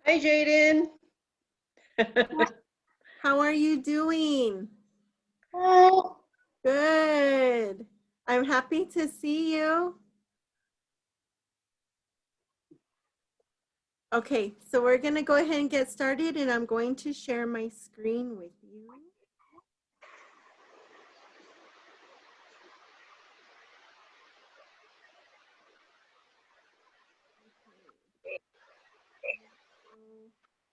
Hi, Jaden. How are you doing? Oh, Good. I'm happy to see you. Okay, so we're going to go ahead and get started, and I'm going to share my screen with you.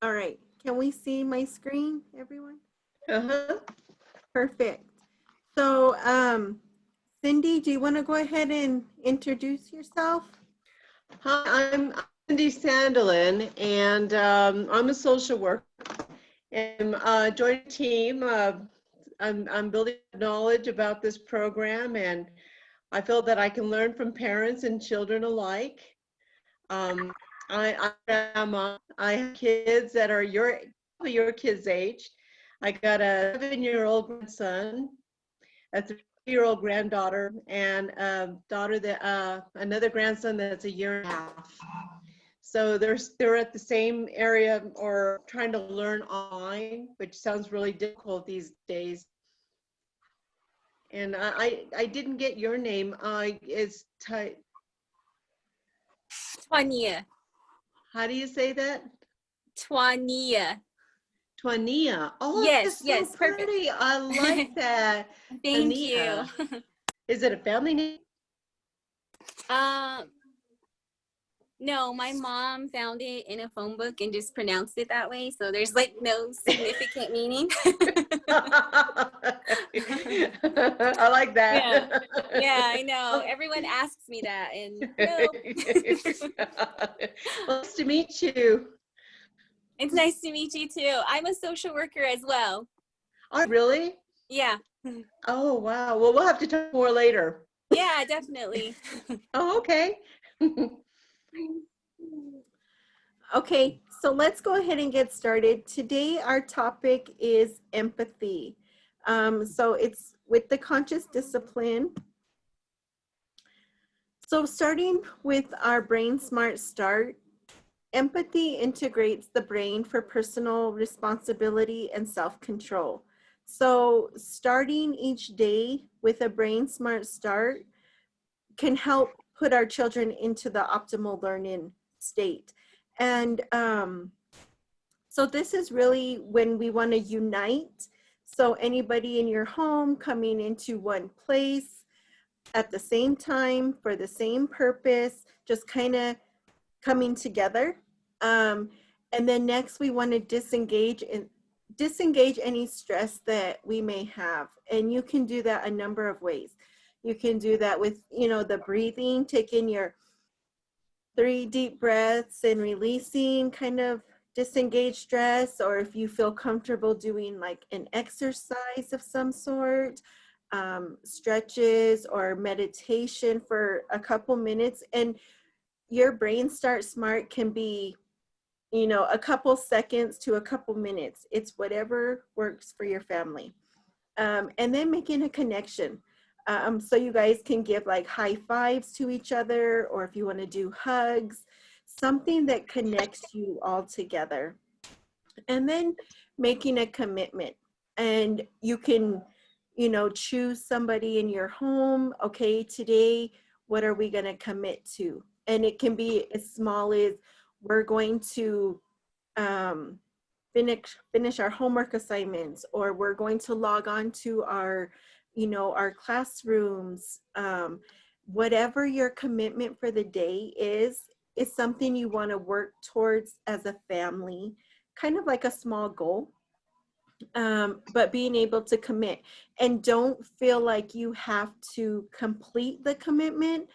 All right, can we see my screen, everyone? uh-huh. Perfect. So, Cindy, do you want to go ahead and introduce yourself? Hi, I'm Cindy Sandelin, and I'm a social worker. And joined a team. I'm building knowledge about this program, and I feel that I can learn from parents and children alike. Um, I have kids that are your kids' age. I got a 7-year-old grandson, a 3-year-old granddaughter, and a daughter that another grandson that's a year and a half. So they're at the same area or trying to learn online, which sounds really difficult these days. And I didn't get your name. Twania. How do you say that? Twania. Twania. Oh, Yes, that's so yes, perfect. pretty. I like that. Thank you. Twania. Is it a family name? No, my mom found it in a phone book and just pronounced it that way. So there's like no significant meaning. I like that. Yeah, I know. Everyone asks me that, and no. Well, nice to meet you. It's nice to meet you too. I'm a social worker as well. Oh, really? Yeah. Oh, wow. Well, we'll have to talk more later. Yeah, definitely. Oh, okay. Okay, so let's go ahead and get started. Today, our topic is empathy. So it's with the conscious discipline. So starting with our Brain Smart Start, empathy integrates the brain for personal responsibility and self-control. So starting each day with a Brain Smart Start can help put our children into the optimal learning state. And so this is really when we want to unite. So anybody in your home coming into one place at the same time for the same purpose, just kind of coming together. And then next we want to disengage any stress that we may have. And you can do that a number of ways. You can do that with, the breathing, taking your 3 deep breaths and releasing, kind of disengage stress, or if you feel comfortable doing like an exercise of some sort, stretches or meditation for a couple minutes. And your Brain Start Smart can be, a couple seconds to a couple minutes. It's whatever works for your family. And then making a connection. So you guys can give like high fives to each other, or if you want to do hugs, something that connects you all together. And then making a commitment. And you can, choose somebody in your home. Okay, today, what are we going to commit to? And it can be as small as we're going to um, finish our homework assignments, or we're going to log on to our classrooms. Whatever your commitment for the day is something you want to work towards as a family, kind of like a small goal. But being able to commit, and don't feel like you have to complete the commitment,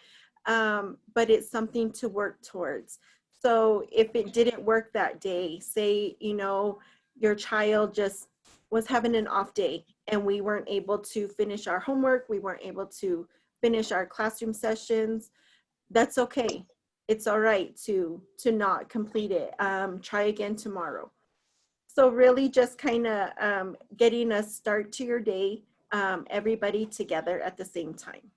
but it's something to work towards. So if it didn't work that day, say, your child just was having an off day and we weren't able to finish our homework, we weren't able to finish our classroom sessions, that's okay. It's all right to not complete it. Try again tomorrow. So really just kind of getting a start to your day, everybody together at the same time.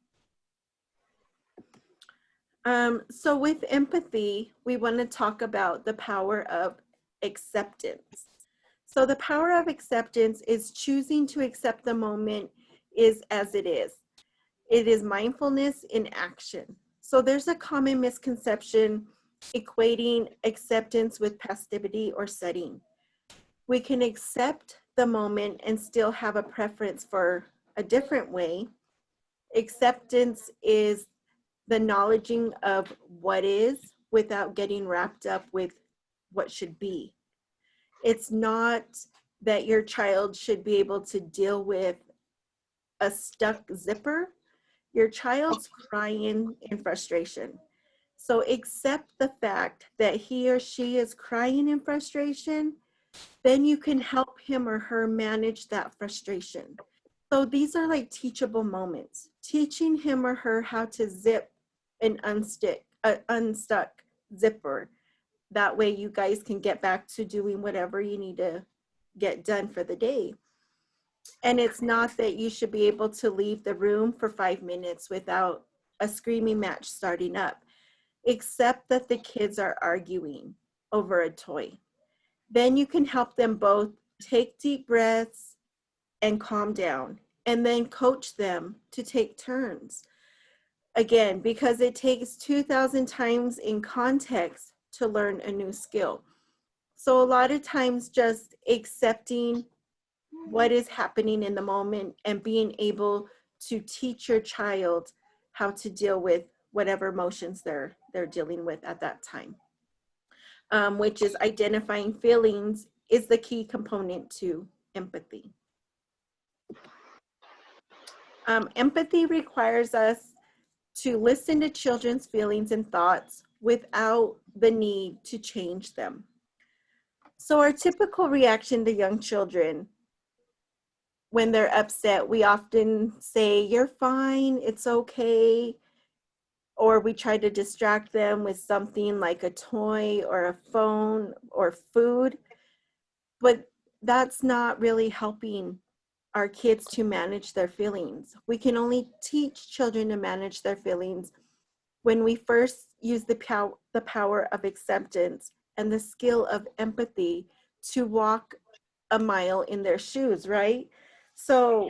So with empathy, we want to talk about the power of acceptance. So the power of acceptance is choosing to accept the moment is as it is. It is mindfulness in action. So there's a common misconception equating acceptance with passivity or setting. We can accept the moment and still have a preference for a different way. Acceptance is the knowledging of what is without getting wrapped up with what should be. It's not that your child should be able to deal with a stuck zipper. Your child's crying in frustration. So accept the fact that he or she is crying in frustration, then you can help him or her manage that frustration. So these are like teachable moments, teaching him or her how to zip and unstuck zipper. That way you guys can get back to doing whatever you need to get done for the day. And it's not that you should be able to leave the room for 5 minutes without a screaming match starting up, except that the kids are arguing over a toy. Then you can help them both take deep breaths and calm down, and then coach them to take turns. Again, because it takes 2,000 times in context to learn a new skill. So a lot of times just accepting what is happening in the moment and being able to teach your child how to deal with whatever emotions they're dealing with at that time, which is identifying feelings is the key component to empathy. Empathy requires us to listen to children's feelings and thoughts without the need to change them. So our typical reaction to young children when they're upset, we often say, "You're fine, it's okay." Or we try to distract them with something like a toy or a phone or food. But that's not really helping our kids to manage their feelings. We can only teach children to manage their feelings when we first use the power of acceptance and the skill of empathy to walk a mile in their shoes, right? So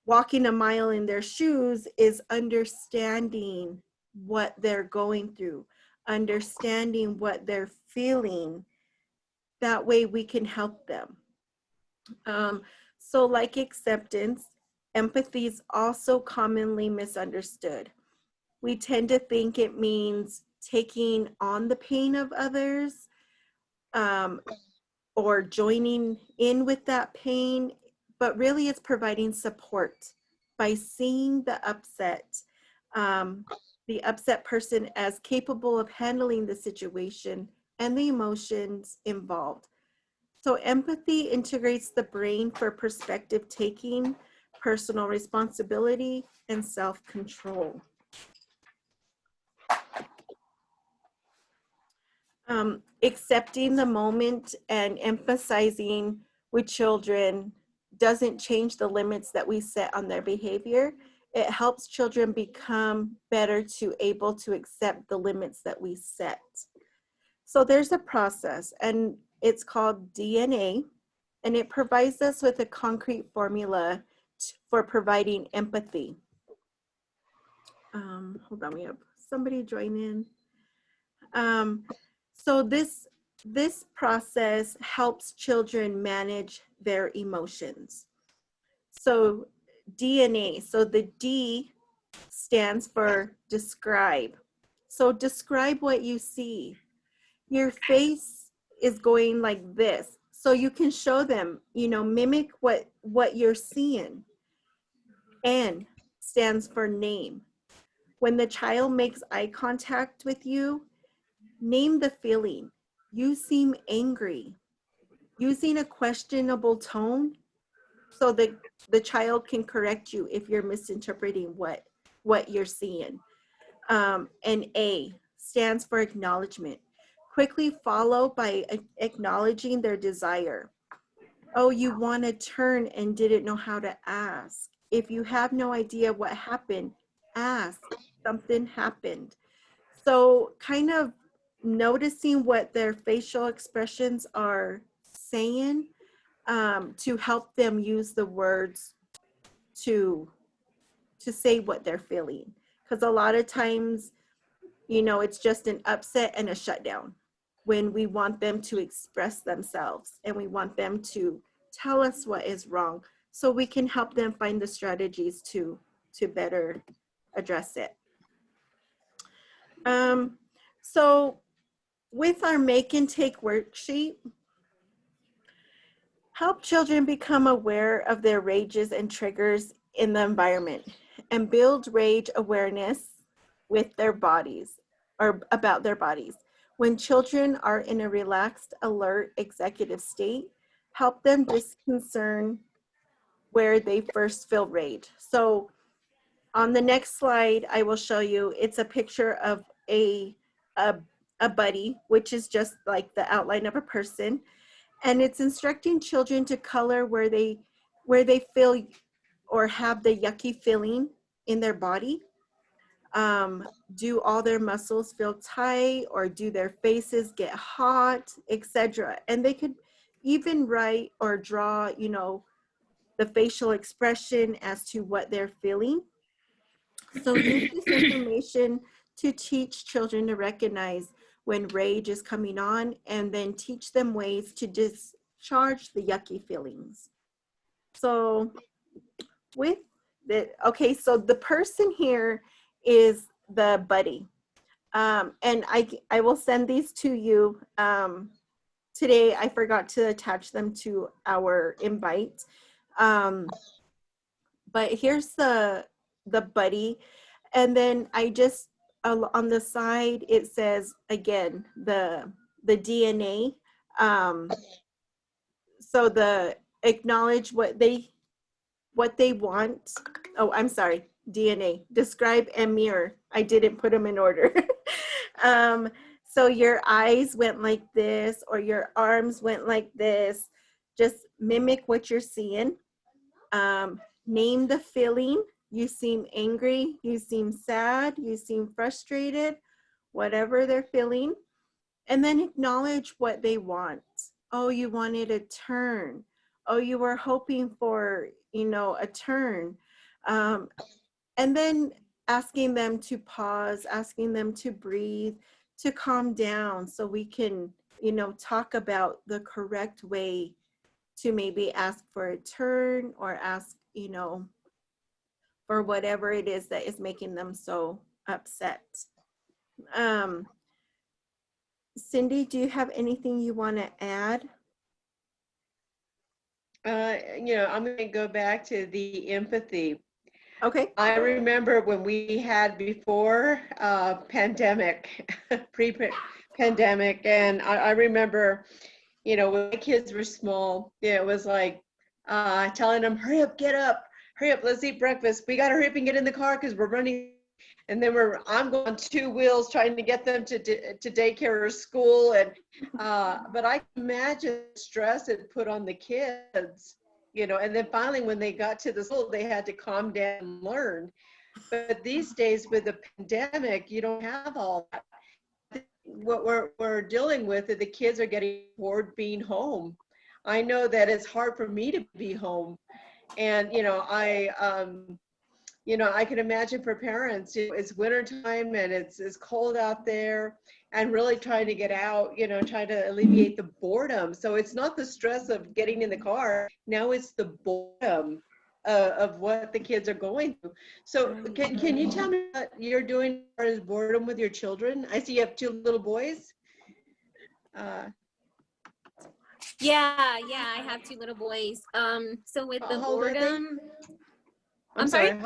walking a mile in their shoes is understanding what they're going through, understanding what they're feeling. That way we can help them. So like acceptance, empathy is also commonly misunderstood. We tend to think it means taking on the pain of others, or joining in with that pain, but really it's providing support by seeing the upset person as capable of handling the situation and the emotions involved. So empathy integrates the brain for perspective taking, personal responsibility, and self-control. Accepting the moment and emphasizing with children doesn't change the limits that we set on their behavior. It helps children become better to able to accept the limits that we set. So there's a process, and it's called DNA, and it provides us with a concrete formula for providing empathy. Hold on, we have somebody join in. So this process helps children manage their emotions. So DNA, so the D stands for describe. So describe what you see. Your face is going like this. So you can show them, mimic what you're seeing. N stands for name. When the child makes eye contact with you, name the feeling. You seem angry. Using a questionable tone so that the child can correct you if you're misinterpreting what you're seeing. And A stands for acknowledgement. Quickly follow by acknowledging their desire. Oh, you want to turn and didn't know how to ask. If you have no idea what happened, ask. Something happened. So kind of noticing what their facial expressions are saying, to help them use the words to say what they're feeling. Because a lot of times, you know, it's just an upset and a shutdown when we want them to express themselves and we want them to tell us what is wrong, so we can help them find the strategies to better address it. So with our make and take worksheet, help children become aware of their rages and triggers in the environment and build rage awareness with their bodies, or about their bodies. When children are in a relaxed, alert, executive state, help them disconcern where they first feel rage. So on the next slide, I will show you, it's a picture of a buddy, which is just like the outline of a person. And it's instructing children to color where they feel or have the yucky feeling in their body. Do all their muscles feel tight, or do their faces get hot, etc. And they could even write or draw, you know, the facial expression as to what they're feeling. So use this information to teach children to recognize when rage is coming on, and then teach them ways to discharge the yucky feelings. So with the, okay, so the person here is the buddy. And I will send these to you. Today, I forgot to attach them to our invite. But here's the buddy. And then I just, on the side, it says, again, the DNA. So the acknowledge what they want. Oh, I'm sorry, DNA, describe and mirror. I didn't put them in order. So your eyes went like this, or your arms went like this. Just mimic what you're seeing. Name the feeling. You seem angry, you seem sad, you seem frustrated, whatever they're feeling. And then acknowledge what they want. Oh, you wanted a turn. Oh, you were hoping for, you know, a turn. And then asking them to pause, asking them to breathe, to calm down, so we can, you know, talk about the correct way to maybe ask for a turn, or ask, you know, for whatever it is that is making them so upset. Cindy, do you have anything you want to add? You know, I'm going to go back to the empathy. Okay. I remember when we had before pandemic, pre-pandemic, and I remember, you know, when my kids were small, yeah, it was like telling them, hurry up, get up, hurry up, let's eat breakfast. We got to hurry up and get in the car because we're running. And then I'm going on two wheels trying to get them to daycare or school. And but I can imagine the stress it put on the kids, you know. And then finally, when they got to the school, they had to calm down and learn. But these days with the pandemic, you don't have all that. What we're dealing with is the kids are getting bored being home. I know that it's hard for me to be home, and you know, you know, I can imagine for parents, you know, it's wintertime and it's cold out there, and really trying to get out, you know, trying to alleviate the boredom. So it's not the stress of getting in the car. Now it's the boredom of what the kids are going through. So can you tell me what you're doing as far as boredom with your children? I see you have two little boys. Yeah, I have two little boys. So with the How old are they? boredom, I'm sorry.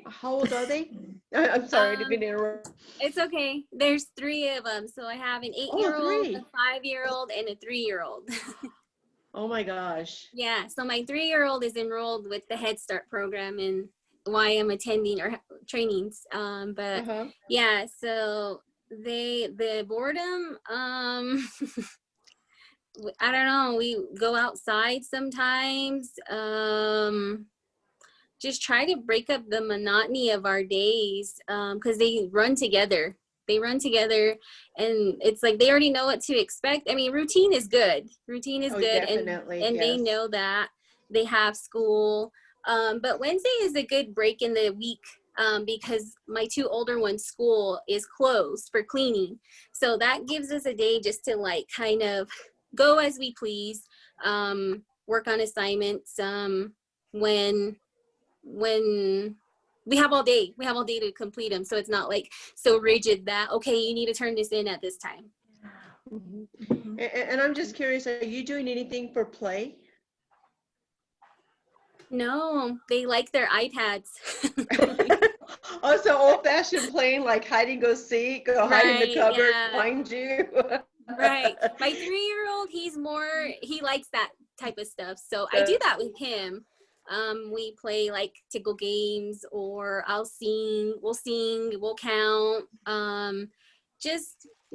How old are they? I'm sorry to be interrupted. it's okay. There's three of them. So I have an 8-year-old, three. a 5-year-old, and a 3-year-old. Oh my gosh. Yeah. So my 3-year-old is enrolled with the Head Start program, and why I'm attending or trainings. But yeah, so the boredom, I don't know. We go outside sometimes. Just try to break up the monotony of our days, because they run together. they run together, and it's like they already know what to expect. I mean, routine is good. Routine is good, Definitely, and they yes. know that they have school. But Wednesday is a good break in the week, because my two older ones' school is closed for cleaning. So that gives us a day just to like kind of go as we please, work on assignments, when we have all day. We have all day to complete them. So it's not like so rigid that, okay, you need to turn this in at this time. Mm-hmm. And I'm just curious, are you doing anything for play? No, they like their iPads. Oh, so old-fashioned playing, like hide and go seek, go hide in the Right, cupboard, yeah. find you. Right. My 3-year-old, he likes that type of stuff. So I do that with him. We play like tickle games, or we'll sing, we'll count.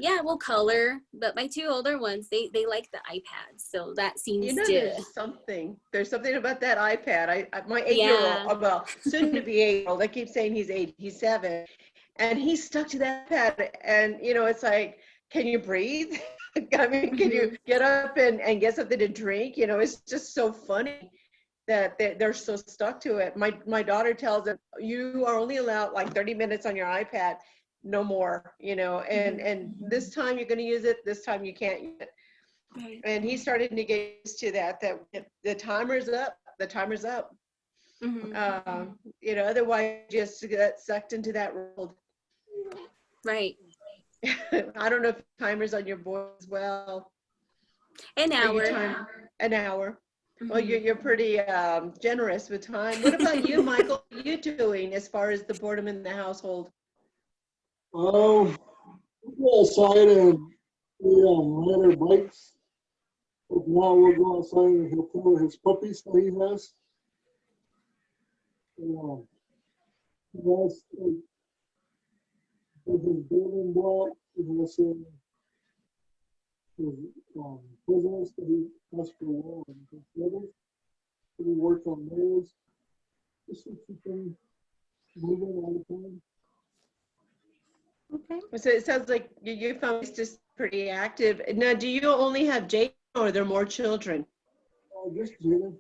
Yeah, we'll color. But my two older ones, they like the iPads. So that seems You know, to, there's something about that iPad. My 8-year-old, yeah. well, soon to be 8-year-old, I keep saying he's 8, he's 7, and he's stuck to that iPad. And, you know, it's like, can you breathe? I mean, can you get up and get something to drink? You know, it's just so funny that they're so stuck to it. My daughter tells them, you are only allowed like 30 minutes on your iPad, no more, you know, and this time you're going to use it, this time you can't use it. Right. And he's starting to get used to that the timer's up, you know, otherwise you just get sucked into that world. Right. I don't know if timers on your board as well. An hour. An hour. Well, you're pretty generous with time. What about you, Michael? What are you doing as far as the boredom in the household? We go outside and we ride our bikes. But now we'll go outside and he'll pull his puppies that he has. He has his building block. He has his prisoners that he has for a while and his brothers. So we work on those. Just to keep them moving all the time. Okay. So it sounds like your family's just pretty active. Now, do you only have Jaden, or are there more children? Just Jaden.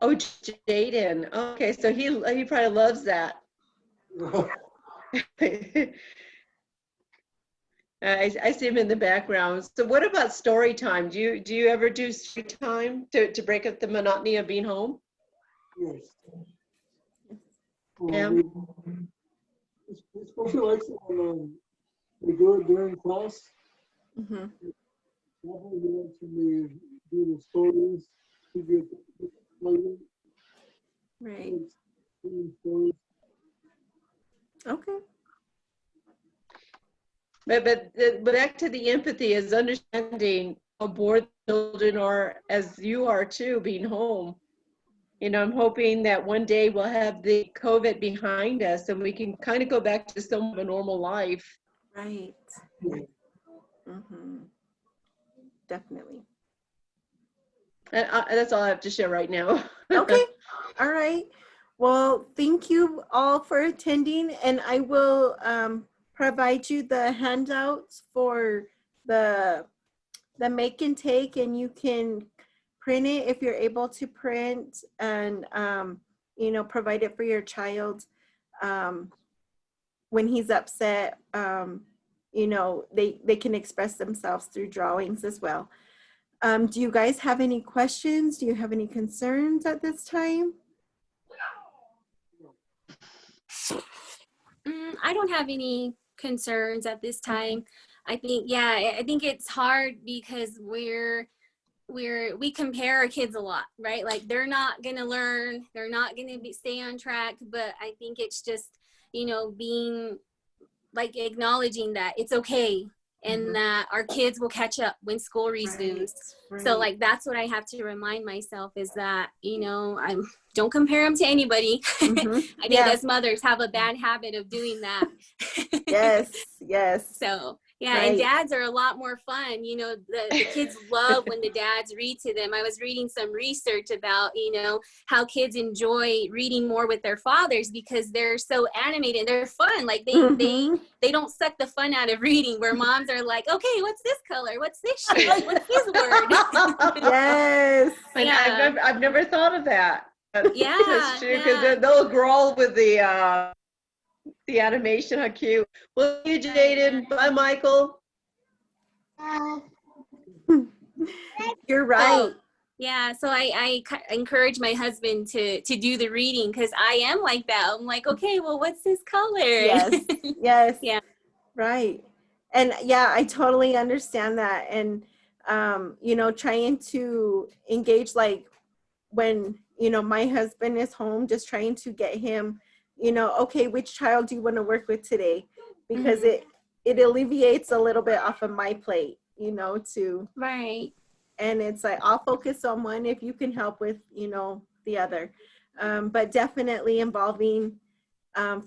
Oh, Jaden. Okay, so he probably loves that. I see him in the background. So what about story time? Do you ever do story time to break up the monotony of being home? Yes. Yeah. Especially like when we do it during class. Mm-hmm. Definitely do the stories. To get excited. Right. Stories. Okay. But back to the empathy is understanding how bored children are, as you are too, being home. You know, I'm hoping that one day we'll have the COVID behind us and we can kind of go back to some of a normal life. Right. Mm-hmm. Definitely. And that's all I have to share right now. Okay. All right. Well, thank you all for attending, and I will provide you the handouts for the make and take, and you can print it if you're able to print, and you know, provide it for your child when he's upset. You know, they can express themselves through drawings as well. Do you guys have any questions? Do you have any concerns at this time? I don't have any concerns at this time. I think it's hard because we compare our kids a lot, right? Like they're not gonna learn, they're not gonna stay on track, but I think it's just, you know, being like acknowledging that it's okay, and that our kids will catch up when school resumes. Right. So like that's what I have to remind myself, is that, you know, don't compare them to anybody. I think as mothers have a bad habit of doing that. Yes. So Yeah, Right. and dads are a lot more fun. You know, the kids love when the dads read to them. I was reading some research about, you know, how kids enjoy reading more with their fathers because they're so animated. They're fun. Like Mhm. they don't suck the fun out of reading, where moms are like, okay, what's this color? What's this shape? What's this word? Yes. And Yeah. I've never thought of that. Yeah, That's true, because yeah. they'll growl with the animation. How cute. Well, you, Jaden. Bye, Michael. You're right. Yeah, so I encourage my husband to do the reading because I am like that. I'm like, okay, well, what's this color? Yes. Yes. Yeah. Right. And yeah, I totally understand that. And you know, trying to engage, like when, you know, my husband is home, just trying to get him, you know, okay, which child do you want to work with today? Because Mhm. it alleviates a little bit off of my plate, you know, to, Right. and it's like, I'll focus on one if you can help with, you know, the other. But definitely involving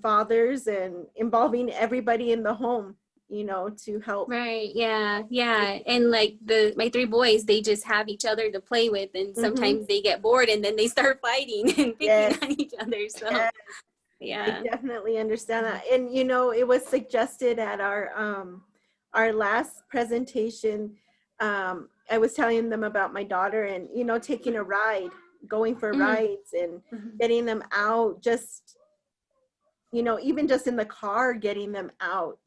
fathers and involving everybody in the home, you know, to help. Right. Yeah. Yeah. And like my three boys, they just have each other to play with, and Mhm. sometimes they get bored and then they start fighting and picking Yes. on each other. So Yes. yeah. I definitely understand that. And you know, it was suggested at our last presentation. I was telling them about my daughter and, you know, taking a ride, going for Mhm. rides and Mhm. getting them out, just, you know, even just in the car, getting them out.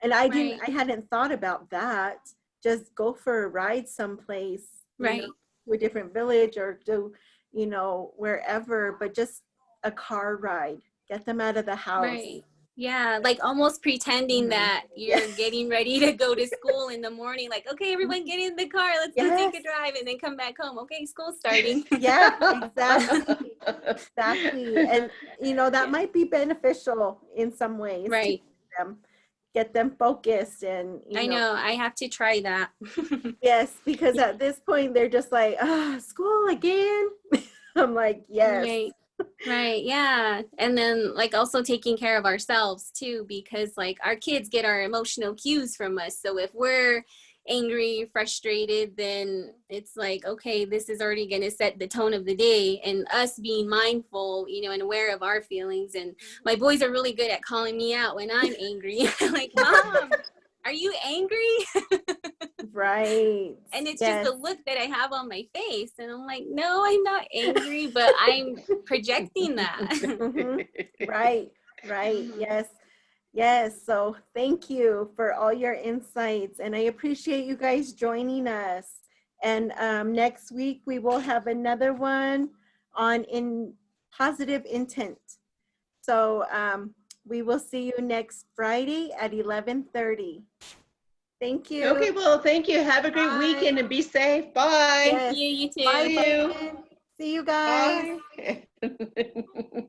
And I Right. hadn't thought about that. Just go for a ride someplace, you know, Right. to a different village or to, you know, wherever, but just a car ride, get them out of the house. Right. Yeah, like almost pretending Mhm. that you're getting ready to go to school in the morning. Like, okay, everyone get in the car. Let's go take a Yes. drive and then come back home. Okay, school's starting. Yeah, exactly. Exactly. And, you know, that Yeah. might be beneficial in some ways to Right. get them focused and, you I know, know. I have to try that. yes, because at this point they're just like, school again. I'm like, yes. Right. Right. Yeah. And then like also taking care of ourselves too, because like our kids get our emotional cues from us. So if we're angry, frustrated, then it's like, okay, this is already going to set the tone of the day, and us being mindful, you know, and aware of our feelings. And my boys are really good at calling me out when I'm angry. Like, Mom, are you angry? Right. And it's just Yes. the look that I have on my face. And I'm like, no, I'm not angry, but I'm projecting that. Mhm. Right. Right. Mhm. Yes. Yes. So thank you for all your insights. And I appreciate you guys joining us. And next week we will have another one on in positive intent. So we will see you next Friday at 11:30. Thank you. Okay, well, thank you. Have a great Bye. weekend and be safe. Bye. Yes. You Bye, too. See you. Brian. See you guys. Bye.